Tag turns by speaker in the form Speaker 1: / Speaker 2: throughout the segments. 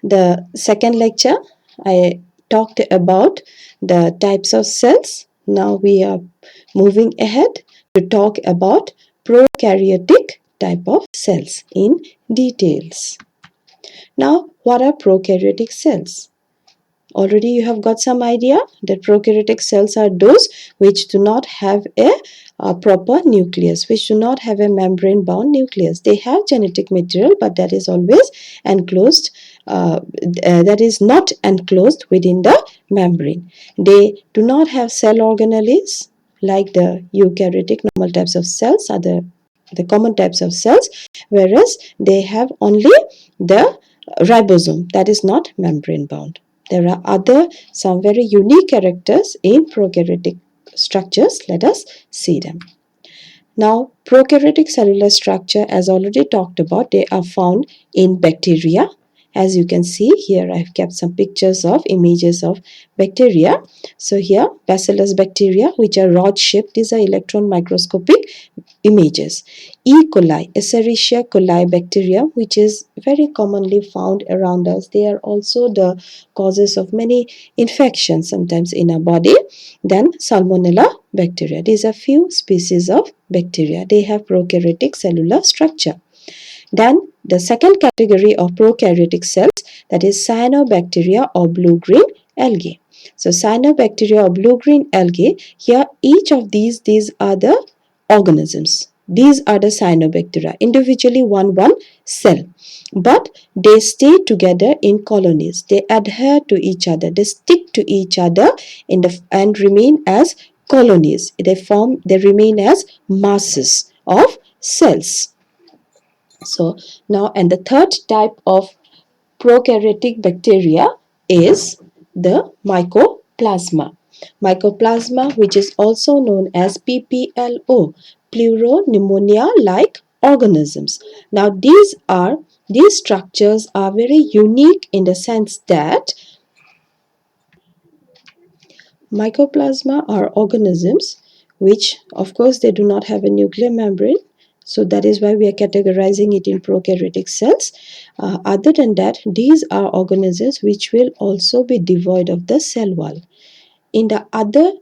Speaker 1: the second lecture, I talked about the types of cells. Now we are moving ahead to talk about prokaryotic type of cells in details. Now, what are prokaryotic cells? Already you have got some idea that prokaryotic cells are those which do not have a proper nucleus, which do not have a membrane bound nucleus. They have genetic material, but that is always enclosed, that is not enclosed within the membrane. They do not have cell organelles like the eukaryotic normal types of cells, are the common types of cells, whereas they have only the ribosome that is not membrane bound. There are some very unique characters in prokaryotic structures. Let us see them. Now, prokaryotic cellular structure, as already talked about, they are found in bacteria. As you can see here, I've kept some pictures of images of bacteria. So here, bacillus bacteria, which are rod-shaped, these are electron microscopic images. E. coli, Escherichia coli bacterium, which is very commonly found around us. They are also the causes of many infections sometimes in our body. Then Salmonella bacteria. These are few species of bacteria. They have prokaryotic cellular structure. Then the second category of prokaryotic cells, that is cyanobacteria or blue-green algae. So cyanobacteria or blue-green algae, here each of these are the organisms. These are the cyanobacteria, individually one cell. But they stay together in colonies. They adhere to each other. They stick to each other and remain as colonies. They remain as masses of cells. So now, and the third type of prokaryotic bacteria is the mycoplasma. Mycoplasma, which is also known as PPLO, pleuropneumonia-like organisms. Now, these structures are very unique in the sense that mycoplasma are organisms which, of course, they do not have a nuclear membrane. So that is why we are categorizing it in prokaryotic cells. Other than that, these are organisms which will also be devoid of the cell wall. In the other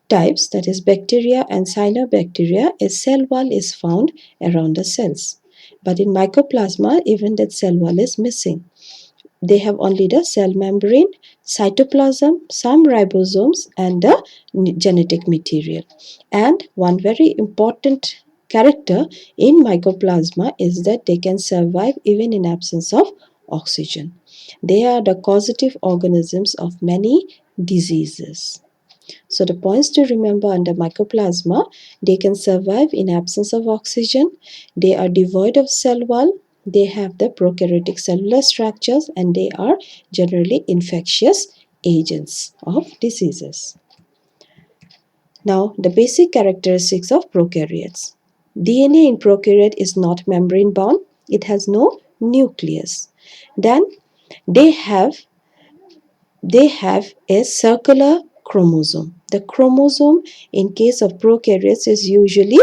Speaker 1: types, that is bacteria and cyanobacteria, a cell wall is found around the cells. But in mycoplasma, even that cell wall is missing. They have only the cell membrane, cytoplasm, some ribosomes, and the genetic material. And one very important character in mycoplasma is that they can survive even in absence of oxygen. They are the causative organisms of many diseases. So the points to remember under mycoplasma, they can survive in absence of oxygen, they are devoid of cell wall, they have the prokaryotic cellular structures, and they are generally infectious agents of diseases. Now, the basic characteristics of prokaryotes. DNA in prokaryote is not membrane bound, it has no nucleus. Then they have a circular chromosome. The chromosome in case of prokaryotes is usually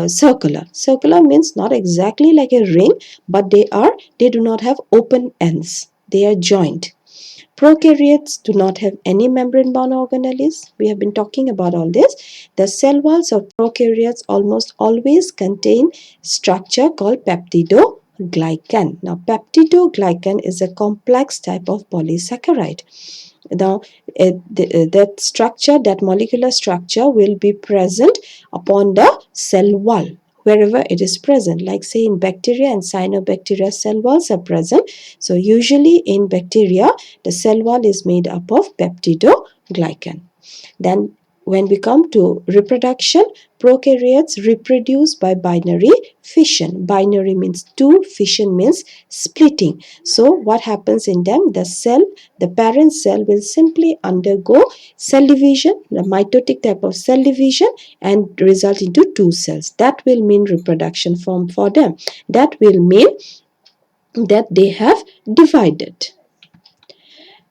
Speaker 1: circular. Circular means not exactly like a ring, but they do not have open ends. They are joined. Prokaryotes do not have any membrane-bound organelles. We have been talking about all this. The cell walls of prokaryotes almost always contain structure called peptidoglycan. Now, peptidoglycan is a complex type of polysaccharide. Now, that structure, that molecular structure will be present upon the cell wall wherever it is present. Like say in bacteria and cyanobacteria, cell walls are present. So usually in bacteria, the cell wall is made up of peptidoglycan. Then when we come to reproduction, prokaryotes reproduce by binary fission. Binary means two, fission means splitting. So what happens in them? The parent cell will simply undergo cell division, the mitotic type of cell division, and result into two cells. That will mean reproduction for them. That will mean that they have divided.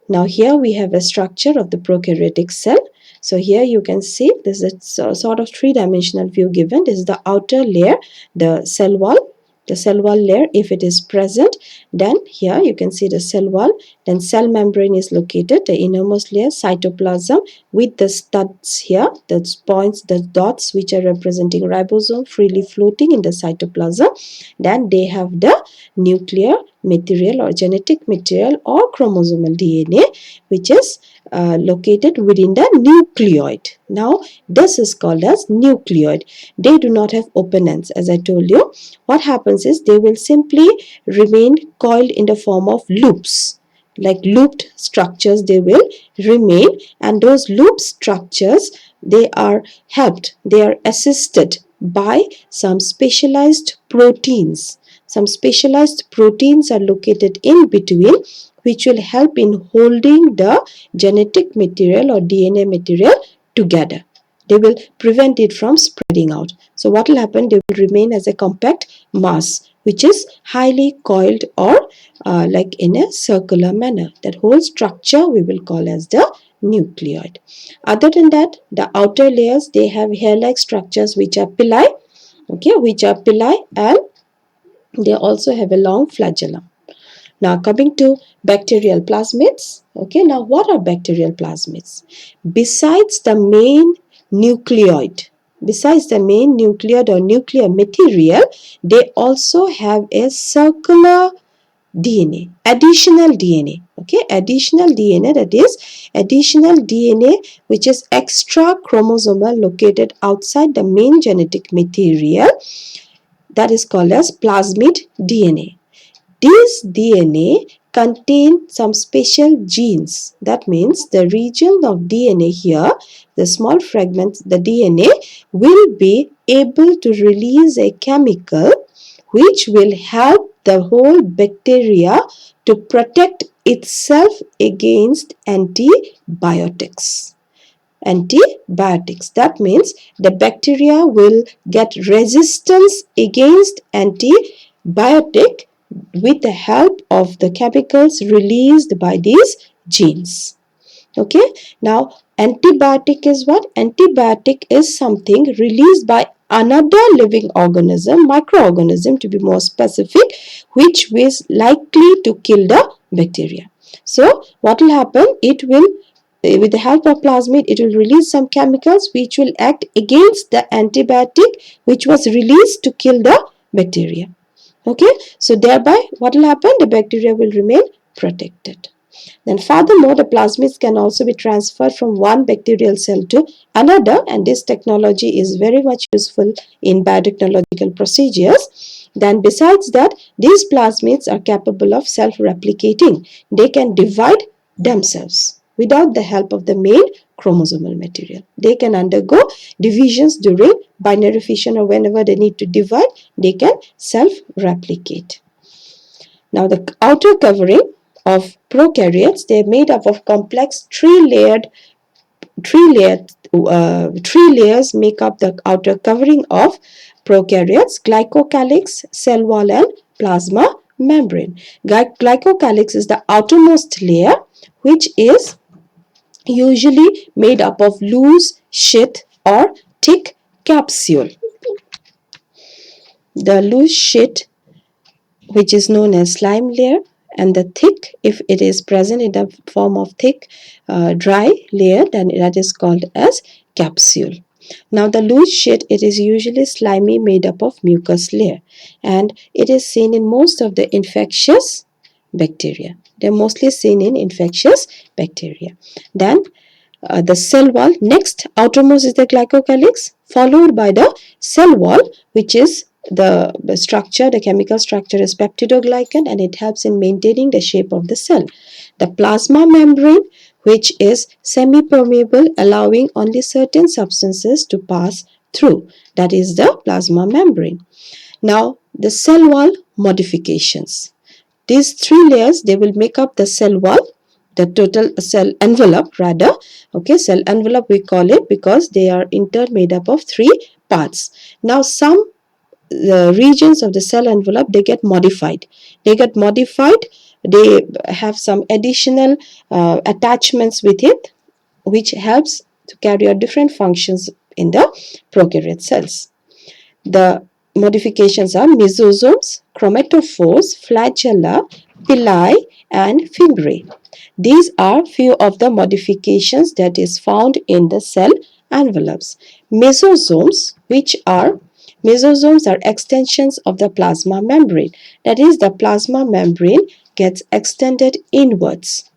Speaker 1: Now here we have a structure of the prokaryotic cell. So here you can see this is a sort of three-dimensional view given. This is the outer layer, the cell wall. the cell wall layer, if it is present, then here you can see the cell wall, then cell membrane is located, the innermost layer, cytoplasm with the studs here, the points, the dots which are representing ribosome freely floating in the cytoplasm. Then they have the nuclear material or genetic material or chromosomal DNA which is located within the nucleoid. Now this is called as nucleoid. They do not have open ends, as I told you. What happens is they will simply remain coiled in the form of loops, like looped structures they will remain, and those loop structures, they are helped, they are assisted by some specialized proteins. Some specialized proteins are located in between which will help in holding the genetic material or DNA material together. They will prevent it from spreading out. So what will happen? They will remain as a compact mass which is highly coiled or like in a circular manner. That whole structure we will call as the nucleoid. Other than that, the outer layers, they have hair-like structures which are pili, okay, which are pili, and they also have a long flagella. Now coming to bacterial plasmids. Okay, now what are bacterial plasmids? Besides the main nucleoid, or nuclear material, they also have a circular DNA, additional DNA. Okay, additional DNA, that is additional DNA which is extra chromosomal located outside the main genetic material, that is called as plasmid DNA. This DNA contain some special genes. That means the region of DNA here, the small fragments, the DNA will be able to release a chemical which will help the whole bacteria to protect itself against antibiotics. That means the bacteria will get resistance against antibiotic with the help of the chemicals released by these genes. Okay, now antibiotic is what? Antibiotic is something released by another living organism, microorganism to be more specific, which is likely to kill the bacteria. So what will happen? It will, with the help of plasmid, it will release some chemicals which will act against the antibiotic which was released to kill the bacteria. Okay, so thereby what will happen? The bacteria will remain protected. Then furthermore, the plasmids can also be transferred from one bacterial cell to another, and this technology is very much useful in biotechnological procedures. Then besides that, these plasmids are capable of self-replicating. They can divide themselves without the help of the main chromosomal material. They can undergo divisions during binary fission, or whenever they need to divide, they can self-replicate. Now the outer covering of prokaryotes, they are made up of complex three layers make up the outer covering of prokaryotes: glycocalyx, cell wall, and plasma membrane. Glycocalyx is the outermost layer, which is usually made up of loose sheath or thick capsule. The loose sheath, which is known as slime layer, and the thick, if it is present in the form of thick dry layer, then that is called as capsule. Now the loose sheath, it is usually slimy, made up of mucus layer, and it is seen in most of the infectious bacteria. They are mostly seen in infectious bacteria. Then the cell wall, next outermost is the glycocalyx, followed by the cell wall, which is the structure, the chemical structure is peptidoglycan, and it helps in maintaining the shape of the cell. The plasma membrane, which is semi-permeable, allowing only certain substances to pass through, that is the plasma membrane. Now the cell wall modifications. These three layers, they will make up the cell wall, the total cell envelope rather. Okay, cell envelope we call it because they are in turn made up of three parts. Now some regions of the cell envelope, they get modified. They have some additional attachments with it, which helps to carry out different functions in the prokaryote cells. The modifications are mesosomes, chromatophores, flagella, pili, and fimbriae. These are few of the modifications that is found in the cell envelopes. Mesosomes are extensions of the plasma membrane. That is, the plasma membrane gets extended inwards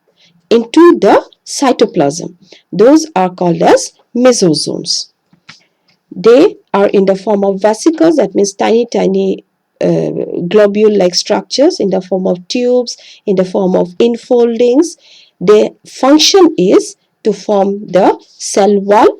Speaker 1: into the cytoplasm. Those are called as mesosomes. They are in the form of vesicles, that means tiny globule-like structures, in the form of tubes, in the form of infoldings. Their function is to form the cell wall.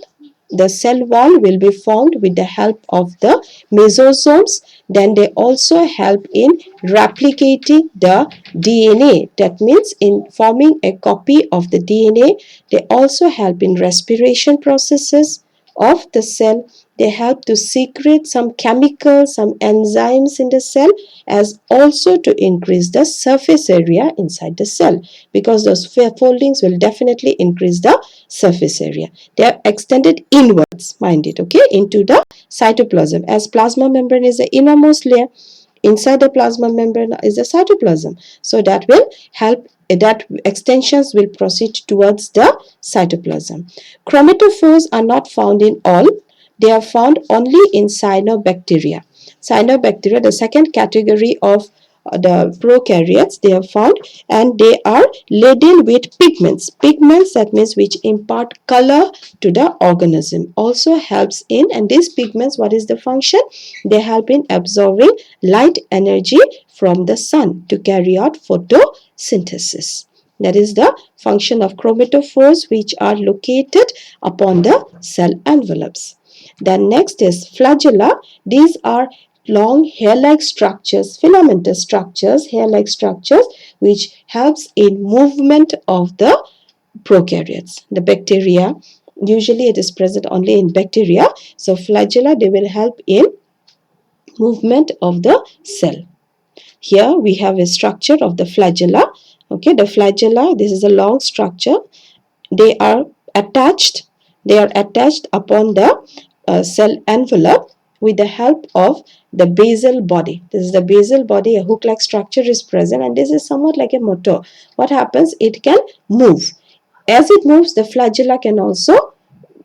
Speaker 1: The cell wall will be formed with the help of the mesosomes. Then they also help in replicating the DNA. That means in forming a copy of the DNA. They also help in respiration processes of the cell. They help to secrete some chemicals, some enzymes in the cell, as also to increase the surface area inside the cell, because those foldings will definitely increase the surface area. They are extended inwards, mind it, okay, into the cytoplasm. As plasma membrane is the innermost layer, inside the plasma membrane is the cytoplasm. So that will help, that extensions will proceed towards the cytoplasm. Chromatophores are not found in all. They are found only in cyanobacteria. Cyanobacteria, the second category of the prokaryotes, they are found, and they are laden with pigments. Pigments, that means which impart color to the organism, also helps in, and these pigments, what is the function? They help in absorbing light energy from the sun to carry out photosynthesis. That is the function of chromatophores, which are located upon the cell envelopes. Then next is flagella. These are long hair-like structures, filamentous structures, hair-like structures, which helps in movement of the prokaryotes. The bacteria, usually it is present only in bacteria. So flagella, they will help in movement of the cell. Here we have a structure of the flagella. Okay, the flagella, this is a long structure. They are attached, upon the cell envelope with the help of the basal body. This is the basal body, a hook-like structure is present, and this is somewhat like a motor. What happens? It can move. As it moves, the flagella can also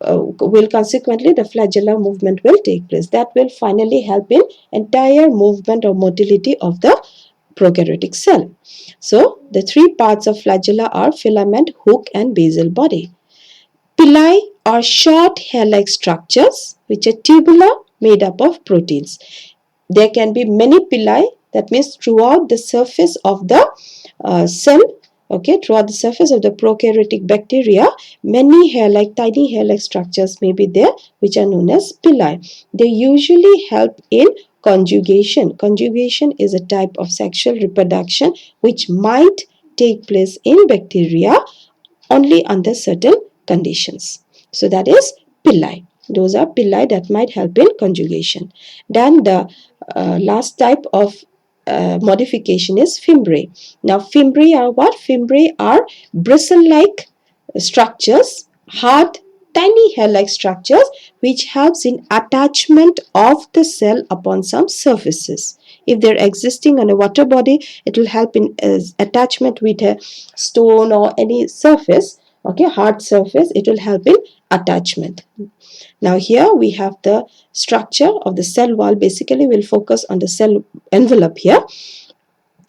Speaker 1: will consequently, the flagella movement will take place. That will finally help in entire movement or motility of the prokaryotic cell. So the three parts of flagella are filament, hook, and basal body. Pili are short hair-like structures which are tubular, made up of proteins. There can be many pili, that means throughout the surface of the cell, okay, throughout the surface of the prokaryotic bacteria, many tiny hair-like structures may be there, which are known as pili. They usually help in conjugation. Conjugation is a type of sexual reproduction which might take place in bacteria only under certain conditions. So that is pili. Those are pili that might help in conjugation. Then the last type of modification is fimbriae. Now fimbriae are what? Fimbriae are bristle-like structures, hard, tiny hair-like structures which helps in attachment of the cell upon some surfaces. If they're existing on a water body, it will help in attachment with a stone or any surface, okay, hard surface. It will help in attachment. Now here we have the structure of the cell wall. Basically, we'll focus on the cell envelope here.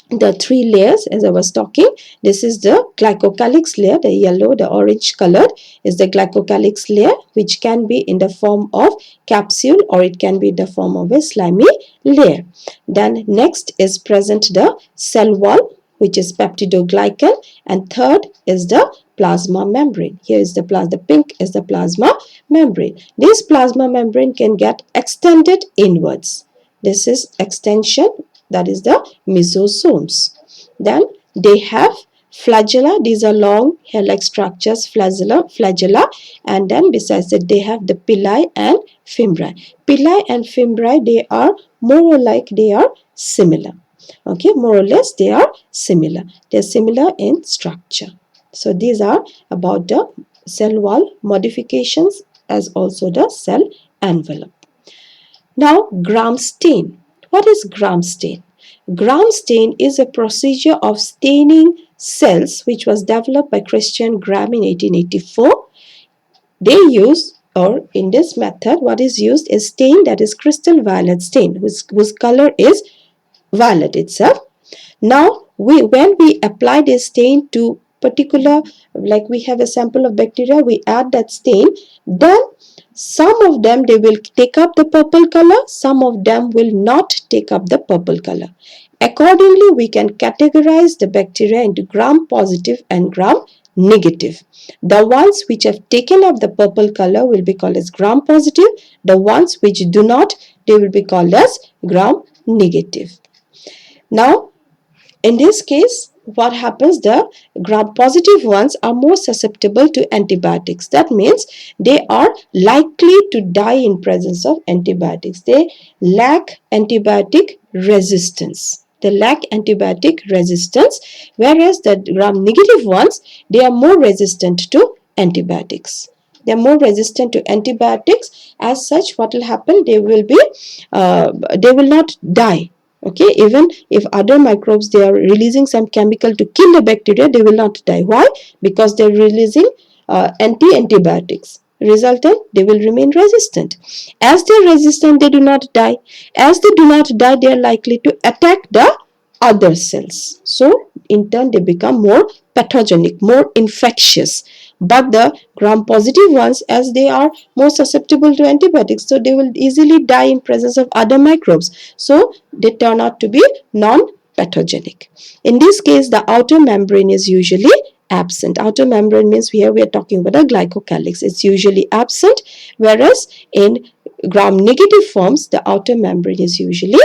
Speaker 1: The three layers, as I was talking, this is the glycocalyx layer, the yellow, the orange colored is the glycocalyx layer, which can be in the form of capsule or it can be in the form of a slimy layer. Then next is present the cell wall, which is peptidoglycan, and third is the plasma membrane. Here is the pink is the plasma membrane. This plasma membrane can get extended inwards. This is extension, that is the mesosomes. Then they have flagella. These are long hair-like structures, flagella, and then besides that they have the pili and fimbriae. Pili and fimbriae, they are more or like they are similar. Okay, more or less they are similar. They are similar in structure. So these are about the cell wall modifications as also the cell envelope. Now, Gram stain. What is Gram stain? Gram stain is a procedure of staining cells which was developed by Christian Gram in 1884. They use, or in this method, what is used is stain that is crystal violet stain, whose color is violet itself. Now, when we apply this stain to particular, like we have a sample of bacteria, we add that stain, then some of them, they will take up the purple color, some of them will not take up the purple color. Accordingly, we can categorize the bacteria into gram positive and gram negative. The ones which have taken up the purple color will be called as gram positive. The ones which do not, they will be called as gram negative. Now, in this case, what happens? The gram-positive ones are more susceptible to antibiotics. That means they are likely to die in presence of antibiotics. They lack antibiotic resistance. Whereas the gram-negative ones, they are more resistant to antibiotics. They are more resistant to antibiotics. As such, what will happen? They will not die. Okay, even if other microbes, they are releasing some chemical to kill the bacteria, they will not die. Why? Because they are releasing antibiotics. Resultant, they will remain resistant. As they are resistant, they do not die. As they do not die, they are likely to attack the other cells. So, in turn, they become more pathogenic, more infectious. But the gram-positive ones, as they are more susceptible to antibiotics, so they will easily die in presence of other microbes. So, they turn out to be non-pathogenic. In this case, the outer membrane is usually absent. Outer membrane means here we are talking about a glycocalyx. It's usually absent, whereas in gram-negative forms, the outer membrane is usually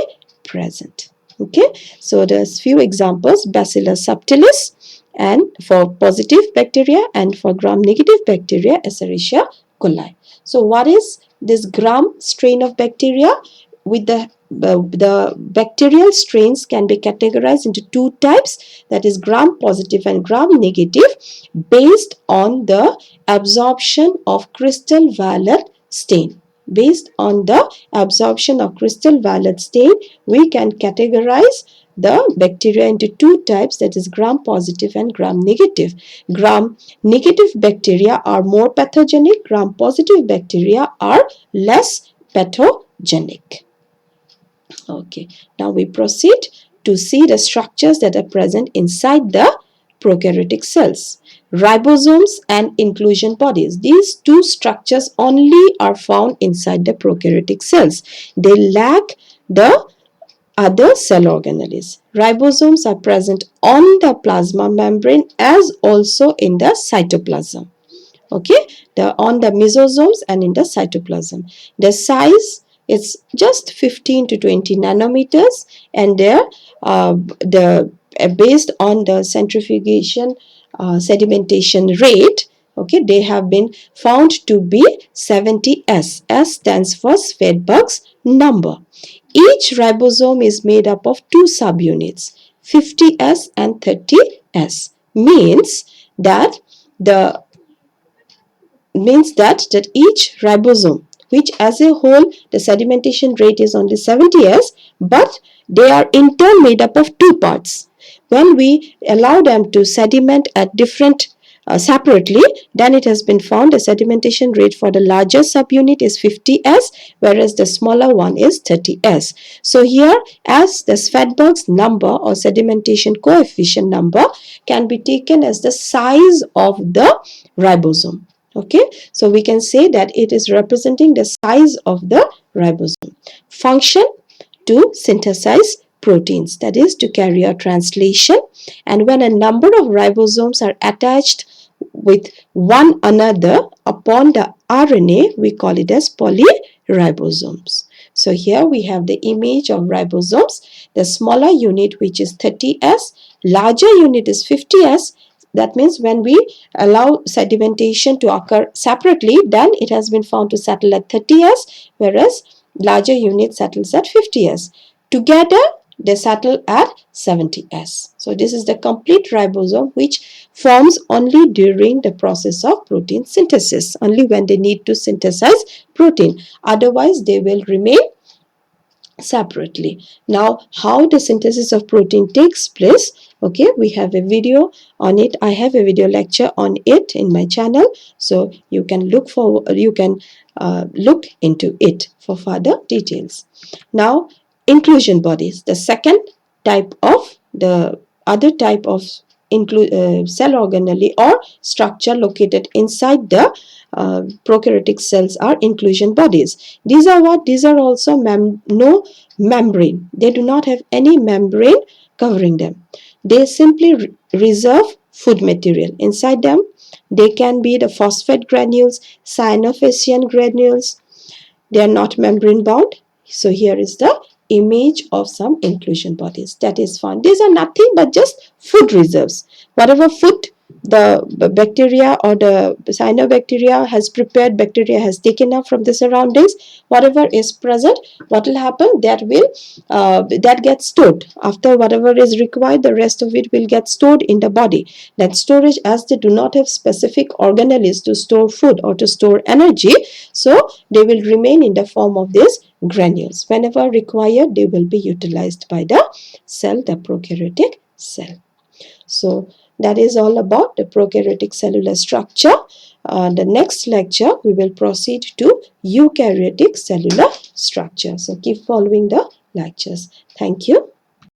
Speaker 1: present. Okay, so there's few examples: Bacillus subtilis, and for positive bacteria, and for gram-negative bacteria, Escherichia coli. So what is this gram strain of bacteria? With the bacterial strains can be categorized into two types, that is gram positive and gram negative, based on the absorption of crystal violet stain. Based on the absorption of crystal violet stain, we can categorize the bacteria into two types, that is gram positive and gram negative. Gram negative bacteria are more pathogenic, gram positive bacteria are less pathogenic. Okay, now we proceed to see the structures that are present inside the prokaryotic cells. Ribosomes and inclusion bodies. These two structures only are found inside the prokaryotic cells. They lack the other cell organelles. Ribosomes are present on the plasma membrane as also in the cytoplasm. Okay, on the mesosomes and in the cytoplasm. The size is just 15 to 20 nanometers, and based on the centrifugation sedimentation rate, okay, they have been found to be 70S. S stands for Svedberg's number. Each ribosome is made up of two subunits, 50S and 30S. Means that each ribosome, which as a whole the sedimentation rate is only 70S, but they are in turn made up of two parts. When we allow them to sediment at different separately, then it has been found the sedimentation rate for the larger subunit is 50S, whereas the smaller one is 30S. So here, as the Svedberg's number or sedimentation coefficient number can be taken as the size of the ribosome. Okay, so we can say that it is representing the size of the ribosome. Function: to synthesize proteins, that is to carry out translation. And when a number of ribosomes are attached with one another upon the RNA, we call it as polyribosomes. So here we have the image of ribosomes. The smaller unit, which is 30S, larger unit is 50S. That means when we allow sedimentation to occur separately, then it has been found to settle at 30S, whereas larger unit settles at 50S. Together, they settle at 70S. So this is the complete ribosome, which forms only during the process of protein synthesis, only when they need to synthesize protein. Otherwise, they will remain separately. Now, how the synthesis of protein takes place, okay, we have a video on it. I have a video lecture on it in my channel, so you can look into it for further details. Now, inclusion bodies, the second type of the other type of cell organelle or structure located inside the prokaryotic cells are inclusion bodies. These are what? These are also no membrane. They do not have any membrane covering them. They simply reserve food material inside them. They can be the phosphate granules, cyanophycean granules. They are not membrane bound. So here is the image of some inclusion bodies that is found. These are nothing but just food reserves. Whatever food the bacteria or the cyanobacteria has prepared, bacteria has taken up from the surroundings, whatever is present, what will happen, that gets stored. After whatever is required, the rest of it will get stored in the body. That storage, as they do not have specific organelles to store food or to store energy, so they will remain in the form of these granules. Whenever required, they will be utilized by the cell, the prokaryotic cell. So that is all about the prokaryotic cellular structure. The next lecture we will proceed to eukaryotic cellular structure. So keep following the lectures. Thank you.